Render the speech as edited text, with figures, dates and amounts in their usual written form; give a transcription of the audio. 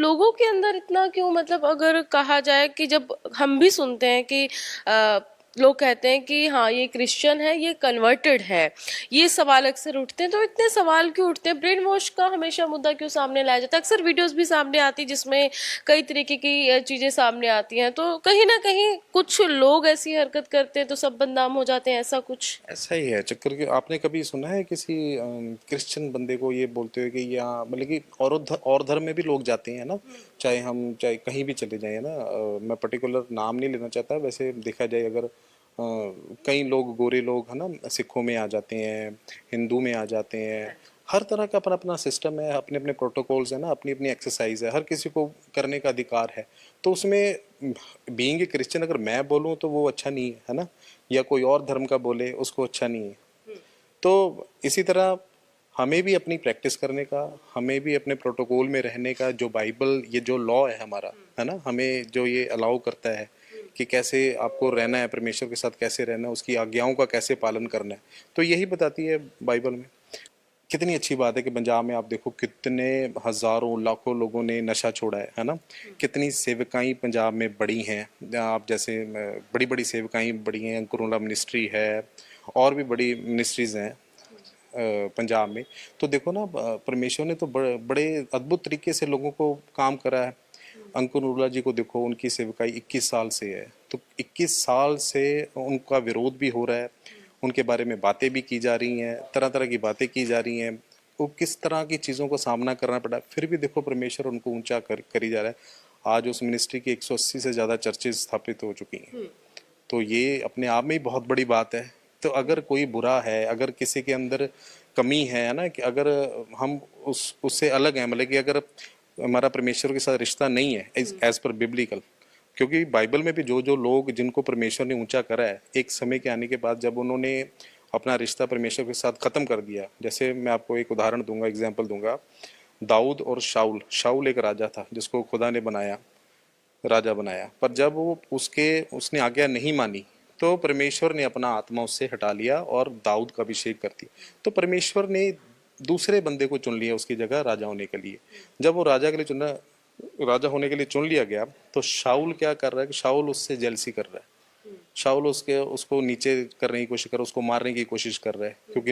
लोगों के अंदर इतना क्यों, मतलब अगर कहा जाए कि जब हम भी सुनते हैं कि लोग कहते हैं कि हाँ ये क्रिश्चियन है, ये कन्वर्टेड है, ये सवाल अक्सर उठते हैं, तो इतने सवाल क्यों उठते हैं? ब्रेन वॉश का हमेशा मुद्दा क्यों सामने लाया जाता है? अक्सर वीडियोस भी सामने आती जिसमें कई तरीके की चीजें सामने आती हैं, तो कहीं ना कहीं कुछ लोग ऐसी हरकत करते हैं तो सब बदनाम हो जाते हैं, ऐसा कुछ? ऐसा ही है चक्कर के। आपने कभी सुना है किसी क्रिश्चियन बंदे को ये बोलते हुए कि यहाँ मतलब कि और धर्म में भी लोग जाते हैं ना, चाहे कहीं भी चले जाए ना, मैं पर्टिकुलर नाम नहीं लेना चाहता, वैसे देखा जाए अगर कई लोग गोरे लोग है ना सिखों में आ जाते हैं, हिंदू में आ जाते हैं, हर तरह का अपना अपना सिस्टम है, अपने अपने प्रोटोकॉल्स है ना, अपनी अपनी एक्सरसाइज है, हर किसी को करने का अधिकार है। तो उसमें बीइंग ए क्रिश्चियन अगर मैं बोलूँ तो वो अच्छा नहीं है ना, या कोई और धर्म का बोले उसको अच्छा नहीं है। तो इसी तरह हमें भी अपनी प्रैक्टिस करने का, हमें भी अपने प्रोटोकॉल में रहने का, जो बाइबल ये जो लॉ है हमारा है ना, हमें जो ये अलाउ करता है कि कैसे आपको रहना है, परमेश्वर के साथ कैसे रहना है, उसकी आज्ञाओं का कैसे पालन करना है, तो यही बताती है बाइबल में। कितनी अच्छी बात है कि पंजाब में आप देखो कितने हजारों लाखों लोगों ने नशा छोड़ा है ना। कितनी सेवकाएं पंजाब में बड़ी हैं, आप जैसे बड़ी बड़ी सेवकाएं बड़ी हैं, अंकुरुला मिनिस्ट्री है, और भी बड़ी मिनिस्ट्रीज हैं पंजाब में। तो देखो ना, परमेश्वर ने तो बड़े अद्भुत तरीके से लोगों को काम करा है। अंकुर उल्ला जी को देखो, उनकी सेवकाई 21 साल से है, तो 21 साल से उनका विरोध भी हो रहा है, उनके बारे में बातें भी की जा रही हैं, तरह तरह की बातें की जा रही हैं, वो किस तरह की चीज़ों को सामना करना पड़ा, फिर भी देखो परमेश्वर उनको ऊंचा करी जा रहा है। आज उस मिनिस्ट्री की 180 से ज़्यादा चर्चेज स्थापित हो चुकी हैं। तो ये अपने आप में ही बहुत बड़ी बात है। तो अगर कोई बुरा है, अगर किसी के अंदर कमी है ना, कि अगर हम उससे अलग हैं, मतलब कि अगर हमारा परमेश्वर के साथ रिश्ता नहीं है एज पर बिब्लिकल, क्योंकि बाइबल में भी जो जो लोग जिनको परमेश्वर ने ऊंचा करा है, एक समय के आने के बाद जब उन्होंने अपना रिश्ता परमेश्वर के साथ ख़त्म कर दिया, जैसे मैं आपको एक उदाहरण दूंगा, एग्जाम्पल दूंगा। दाऊद और शाऊल, शाऊल एक राजा था जिसको खुदा ने बनाया, राजा बनाया, पर जब वो उसने आज्ञा नहीं मानी तो परमेश्वर ने अपना आत्मा उससे हटा लिया और दाऊद का अभिषेक कर दिया। तो परमेश्वर ने दूसरे बंदे को चुन लिया उसकी जगह राजा होने के लिए। जब वो राजा होने के लिए चुन लिया गया, तो शाऊल क्या कर रहा है कि शाऊल उससे जेलसी कर रहा है, शाऊल उसको नीचे करने की कोशिश कर रहा है, उसको मारने की कोशिश कर रहा है, क्योंकि